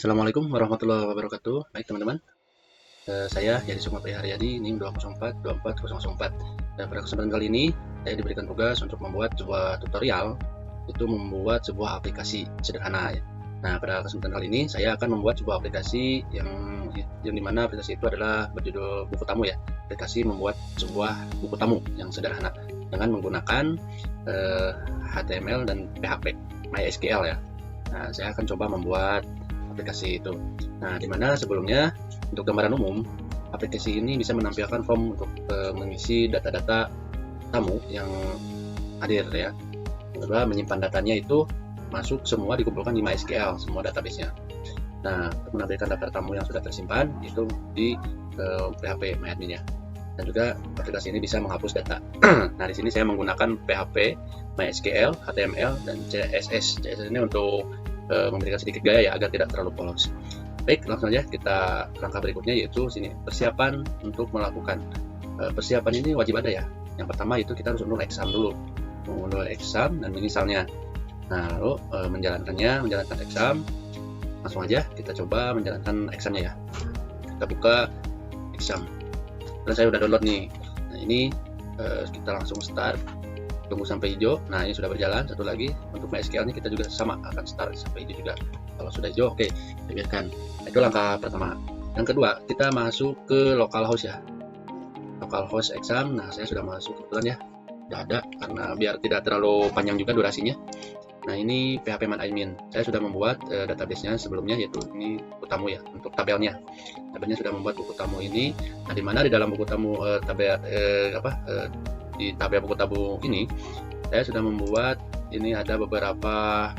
Assalamualaikum warahmatullahi wabarakatuh. Baik teman-teman, saya Yadi Sukma Haryadi, NIM 2042404. Dan pada kesempatan kali ini, saya diberikan tugas untuk membuat sebuah tutorial, itu membuat sebuah aplikasi sederhana. Ya. Nah, pada kesempatan kali ini, saya akan membuat sebuah aplikasi yang dimana aplikasi itu adalah berjudul buku tamu ya. Aplikasi membuat sebuah buku tamu yang sederhana dengan menggunakan HTML dan PHP, MySQL ya. Nah, saya akan coba membuat aplikasi itu. Nah, dimana sebelumnya untuk gambaran umum, aplikasi ini bisa menampilkan form untuk mengisi data-data tamu yang hadir ya. Kedua, menyimpan datanya itu masuk semua dikumpulkan di MySQL, semua database-nya. Nah, untuk menampilkan data tamu yang sudah tersimpan itu di PHP MyAdmin ya. Dan juga aplikasi ini bisa menghapus data. Nah, di sini saya menggunakan PHP, MySQL, HTML, dan CSS. CSS ini untuk memberikan sedikit gaya ya agar tidak terlalu polos. Baik, langsung aja kita langkah berikutnya yaitu sini persiapan untuk melakukan persiapan ini wajib ada ya. Yang pertama itu kita harus unduh exam dulu, mengunduh exam dan misalnya. Nah, lalu menjalankan exam. Langsung aja kita coba menjalankan examnya ya. Kita buka exam. Dan saya udah download nih. Nah, ini kita langsung start. Tunggu sampai hijau. Nah, ini sudah berjalan. Satu lagi untuk MySQL-nya kita juga sama akan start sampai hijau juga. Kalau sudah hijau, oke, kita biarkan. Nah, itu langkah pertama. Yang kedua, kita masuk ke localhost ya. Localhost exam. Nah, saya sudah masuk kebetulan ya. Sudah ada karena biar tidak terlalu panjang juga durasinya. Nah, ini PHP MyAdmin. Saya sudah membuat database-nya sebelumnya yaitu ini buku tamu ya untuk tabelnya. Tabelnya sudah membuat buku tamu ini. Nah, di mana di dalam buku tamu di tabel buku tamu ini saya sudah membuat ini ada beberapa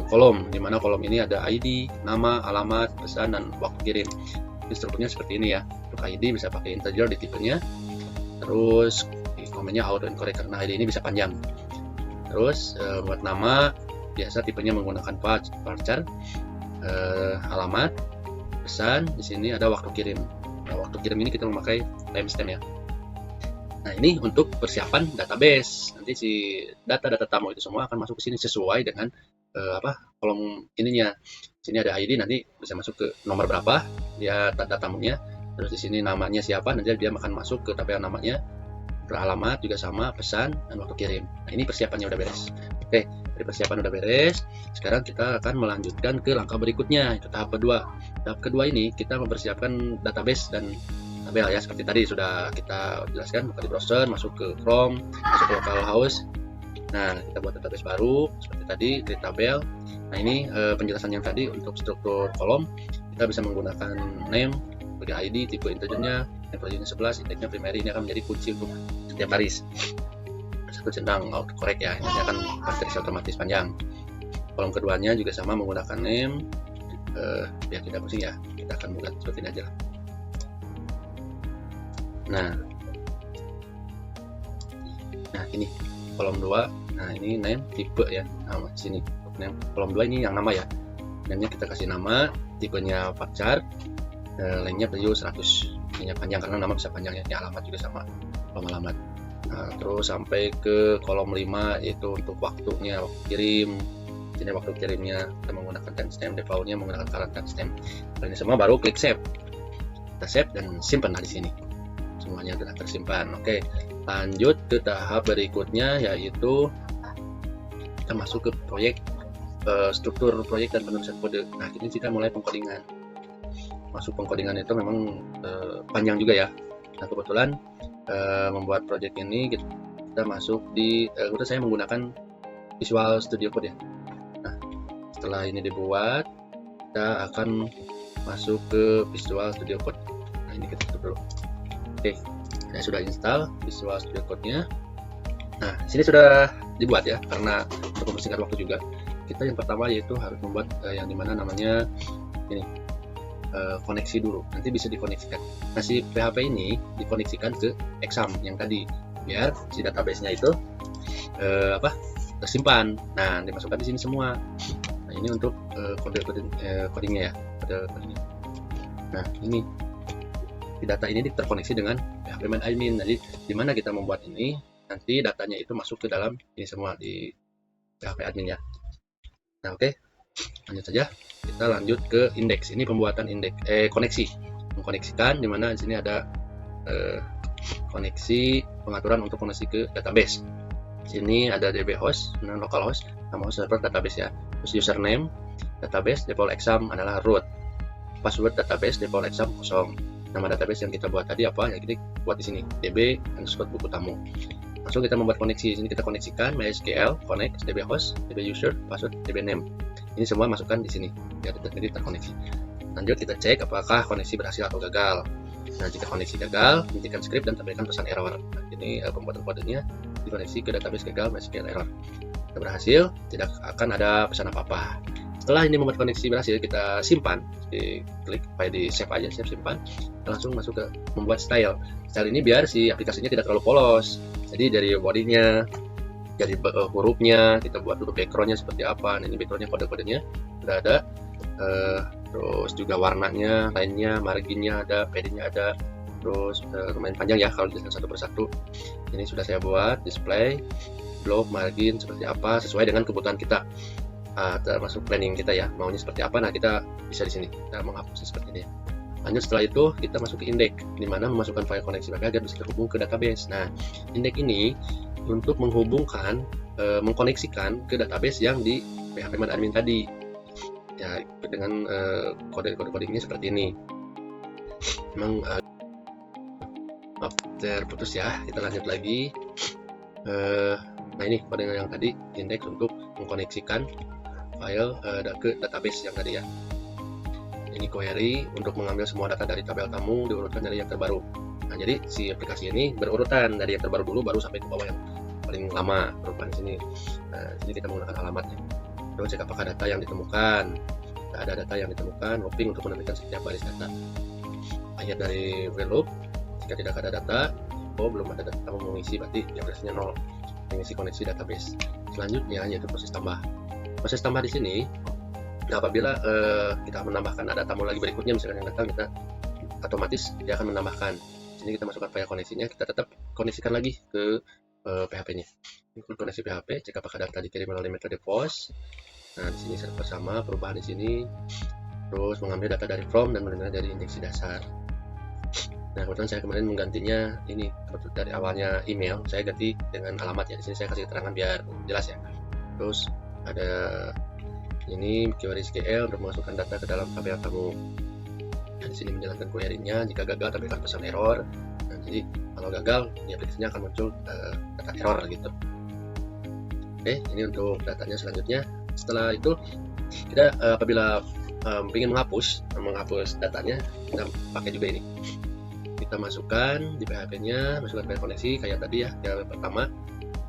kolom, di mana kolom ini ada ID, nama, alamat, pesan, dan waktu kirim. Strukturnya seperti ini ya. Untuk ID bisa pakai integer di tipenya, terus di komennya auto incorrect karena ID ini bisa panjang. Terus buat nama biasa tipenya menggunakan varchar, alamat, pesan, di sini ada waktu kirim. Nah, waktu kirim ini kita memakai timestamp ya. Nah, ini untuk persiapan database. Nanti si data-data tamu itu semua akan masuk ke sini sesuai dengan kolom ininya. Sini ada ID, nanti bisa masuk ke nomor berapa dia data tamunya. Terus di sini namanya siapa, nanti dia akan masuk ke tabel namanya. Alamat juga sama, pesan dan waktu kirim. Nah, ini persiapannya udah beres. Oke, dari persiapan udah beres. Sekarang kita akan melanjutkan ke langkah berikutnya, itu tahap kedua. Tahap kedua ini kita mempersiapkan database dan tabel ya, seperti tadi sudah kita jelaskan. Buka di browser, masuk ke Chrome, masuk ke localhost. Nah, kita buat database baru seperti tadi, create tabel. Nah, ini penjelasan yang tadi untuk struktur kolom kita bisa menggunakan name sebagai ID, tipe integernya, version 11, indeksnya primary. Ini akan menjadi kunci untuk setiap baris. Satu centang autocorrect ya, ini akan pasti otomatis panjang. Kolom keduanya juga sama menggunakan name. Biar tidak pusing ya, kita akan buat seperti ini aja. Nah ini kolom 2. Nah, ini name, tipe ya, nama sini. Name, kolom 2 ini yang nama ya. Namanya kita kasih nama, tipenya varchar, lainnya value 100. Ini panjang karena nama bisa panjang ya. Alamat juga sama, kolom alamat. Nah, terus sampai ke kolom 5 yaitu untuk waktunya, waktu kirim. Ini waktu kirimnya kita menggunakan timestamp, defaultnya menggunakan current timestamp. Ini semua baru klik save. Kita save dan simpan di sini. Semuanya sudah tersimpan. Oke, lanjut ke tahap berikutnya yaitu kita masuk ke proyek, struktur proyek dan penulisan kode. Nah, ini kita mulai pengkodingan. Masuk pengkodingan itu memang panjang juga ya. Nah, kebetulan membuat proyek ini kita masuk di saya menggunakan Visual Studio Code ya. Nah, setelah ini dibuat, kita akan masuk ke Visual Studio Code. Nah, ini kita tutup dulu. Oke, saya sudah install Visual Studio Code-nya. Nah, di sini sudah dibuat ya, karena untuk mempersingkat waktu juga. Kita yang pertama yaitu harus membuat yang dimana namanya ini koneksi dulu. Nanti bisa dikoneksikan. Nah, si PHP ini dikoneksikan ke exam yang tadi, biar si database-nya itu tersimpan. Nah, dimasukkan di sini semua. Nah, ini untuk codingnya ya, kode codingnya. Nah, ini data ini terkoneksi dengan PHP MyAdmin. Jadi di mana kita membuat ini, nanti datanya itu masuk ke dalam ini semua di PHP admin ya. Nah, oke, lanjut saja. kita lanjut ke indeks. Ini pembuatan indeks, koneksi, mengkoneksikan, dimana di sini ada koneksi, pengaturan untuk koneksi ke database. Di sini ada DB host, localhost, nama host server database ya. Terus username database default exam adalah root. Password database default exam kosong. Nama database yang kita buat tadi apa? Ya kita buat di sini db_buku tamu. Langsung kita membuat koneksi. Di sini kita koneksikan MySQL, connect, DB host, DB user, password, DB name. Ini semua masukkan di sini biar jadi terkoneksi. Lanjut kita cek apakah koneksi berhasil atau gagal. Nah, jika koneksi gagal, hentikan script dan tampilkan pesan error. Nah, ini pembuatan kodenya, dikoneksi ke database gagal, MySQL error. Jika berhasil, tidak akan ada pesan apa-apa. Setelah ini membuat koneksi berhasil, kita simpan. Klik di save aja, simpan. Kita langsung masuk ke membuat style. Style ini biar si aplikasinya tidak terlalu polos. Jadi dari bodinya, dari hurufnya, kita buat dulu backgroundnya seperti apa. Nah, ini backgroundnya, kode-kodenya sudah ada. Terus juga warnanya, lainnya, marginnya ada, paddingnya ada, terus lumayan panjang ya kalau dijelaskan satu persatu. Ini sudah saya buat display, block, margin seperti apa sesuai dengan kebutuhan kita, termasuk planning kita ya, maunya seperti apa. Nah, kita bisa di sini kita menghapusnya seperti ini. Lanjut setelah itu kita masuk ke indeks, di mana memasukkan file koneksi agar bisa terhubung ke database. Nah, indeks ini untuk menghubungkan, mengkoneksikan ke database yang di PHP admin tadi. Ya, dengan kode-kodenya seperti ini. Memang terputus ya. Kita lanjut lagi. Nah, ini kode yang tadi, indeks untuk mengkoneksikan file ke database yang tadi ya. Ini query untuk mengambil semua data dari tabel tamu, diurutkan dari yang terbaru. Nah, jadi si aplikasi ini berurutan dari yang terbaru dulu baru sampai ke bawah yang paling lama berurutan di sini. Nah, jadi kita menggunakan alamatnya. Terus cek apakah data yang ditemukan. Tidak ada data yang ditemukan, looping untuk menerbitkan setiap baris data. Akhir dari while loop, jika tidak ada data, belum ada data, kamu mengisi berarti yang biasanya 0, mengisi koneksi database. Selanjutnya yaitu proses tambah. Proses tambah di sini, apabila kita menambahkan ada tamu lagi berikutnya, misalkan yang datang, kita otomatis dia akan menambahkan. Di sini kita masukkan file koneksinya, kita tetap koneksikan lagi ke PHP-nya. Include koneksi PHP, cek apakah data dikirim melalui metode post. Nah, di sini server sama, perubahan di sini. Terus mengambil data dari from dan mengambil dari indeksi dasar. Nah, kebetulan saya kemarin menggantinya ini dari awalnya email, saya ganti dengan alamat ya. Di sini saya kasih keterangan biar jelas ya. Terus ada ini query SQL untuk memasukkan data ke dalam tabel kamu. Nah, di sini menjalankan query-nya. Jika gagal, tampilkan pesan error. Nah, jadi kalau gagal, di aplikasinya akan muncul data error gitu. Oke, ini untuk datanya selanjutnya. Setelah itu kita apabila ingin menghapus datanya, kita pakai juga ini. Kita masukkan di PHP-nya, masukkan file koneksi kayak tadi ya. Yang pertama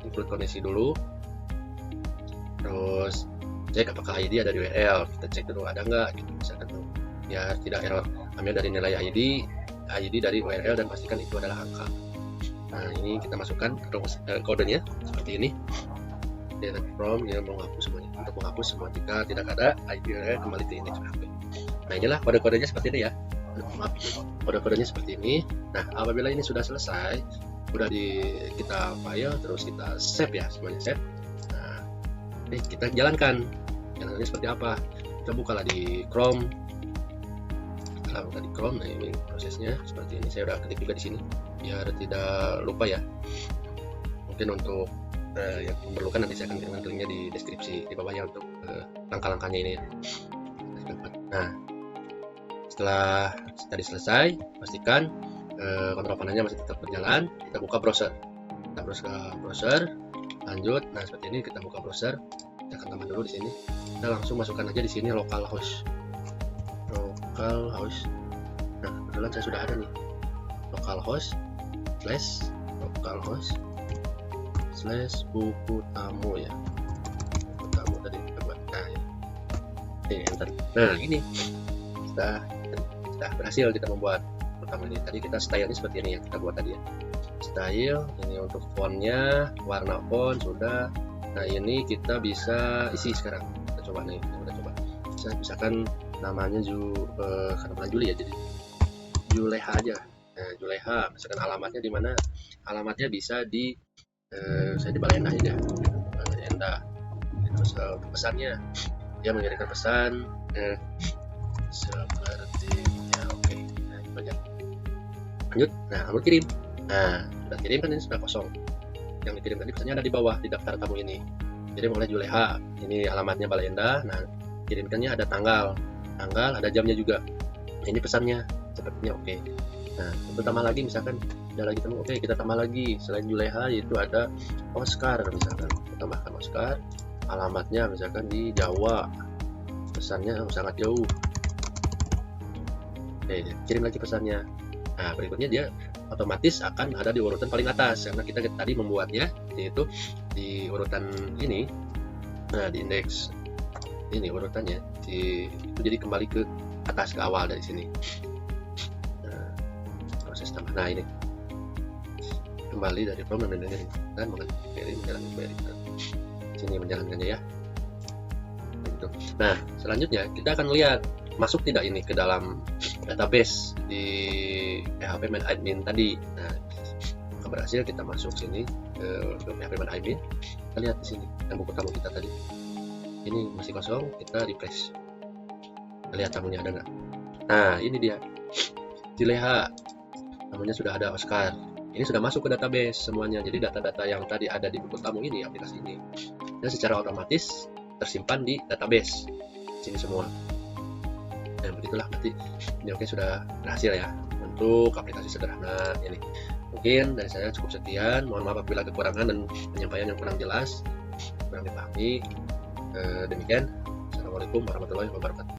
include koneksi dulu. Terus cek apakah ID ada di URL. Kita cek dulu ada nggak gitu, misalkan biar tidak error. Ambil dari nilai ID dari URL dan pastikan itu adalah angka. Nah, ini kita masukkan kodenya seperti ini. Delete from, dia menghapus semuanya. Untuk menghapus semua jika tidak ada ID URL, kembali ke index PHP. Nah, inilah kode-kodenya seperti ini ya. Kode-kodenya seperti ini. Nah, apabila ini sudah selesai, sudah kita file, terus kita save ya, semuanya save. Nah, ini kita jalankan. Jalannya seperti apa? Kita bukalah di Chrome. Kalau buka di Chrome, nah ini prosesnya seperti ini. Saya udah ketik juga di sini, biar tidak lupa ya. Mungkin untuk yang memerlukan nanti saya akan kirimkan linknya di deskripsi di bawahnya untuk langkah-langkahnya ini. Nah, setelah tadi selesai, pastikan kontrol panelnya masih tetap berjalan. Kita buka browser. Kita browse ke browser. Lanjut. Nah, seperti ini kita buka browser. Kita akan tambah dulu di sini. Kita langsung masukkan aja di sini localhost. Localhost. Nah, kebetulan saya sudah ada nih. Localhost /localhost/ buku tamu ya. Buku tamu tadi kita buat. Nah, ini enter. Nah, ini sudah berhasil kita membuat pertama ini. Tadi kita style-nya seperti ini yang kita buat tadi ya. Style ini untuk fontnya, warna font sudah. Nah, ini kita bisa isi sekarang. Kita coba nih, kita coba. Misalkan namanya karena Juli ya, jadi Juleha aja. Nah, Juleha, misalkan alamatnya di mana? Alamatnya bisa di saya di Bale Endah aja. Bale Endah. Terus untuk pesannya, dia mengirimkan pesan sepertinya oke. Nah, itu aja. Lanjut. Nah, lalu kirim. Nah, sudah kirim kan, ini sudah kosong. Yang dikirim tadi pesannya ada di bawah di daftar tamu ini. Kirim oleh Juleha. Ini alamatnya Balai Endah. Nah, kirimkannya ada tanggal, ada jamnya juga. Nah, ini pesannya sepertinya oke. Nah, untuk tambah lagi misalkan ada lagi tamu, oke, kita tambah lagi selain Juleha, yaitu ada Oscar misalkan. Kita tambahkan Oscar, alamatnya misalkan di Jawa, pesannya sangat jauh. Oke, kirim lagi pesannya. Nah, berikutnya dia otomatis akan ada di urutan paling atas karena kita tadi membuatnya yaitu di urutan ini. Nah, di indeks ini urutannya itu jadi kembali ke atas, ke awal dari sini. Nah, proses tambah. Nah, ini kembali dari form dan dan menjalankan sini menjalankannya ya. Gitu. Nah, selanjutnya kita akan lihat masuk tidak ini ke dalam database di PHP Main Admin tadi. Nah, berhasil kita masuk sini ke PHP Main Admin. Kita lihat di sini yang buku tamu kita tadi. Ini masih kosong, kita refresh. Kita lihat tamunya ada nggak? Nah, ini dia. Juleha. Tamunya sudah ada Oscar. Ini sudah masuk ke database semuanya. Jadi data-data yang tadi ada di buku tamu ini, aplikasi ini, dan secara otomatis tersimpan di database sini semua. Dan begitulah berarti ini oke, sudah berhasil ya untuk aplikasi sederhana ini. Mungkin dari saya cukup sekian. Mohon maaf apabila kekurangan dan penyampaian yang kurang jelas, kurang dipahami. Demikian. Assalamualaikum warahmatullahi wabarakatuh.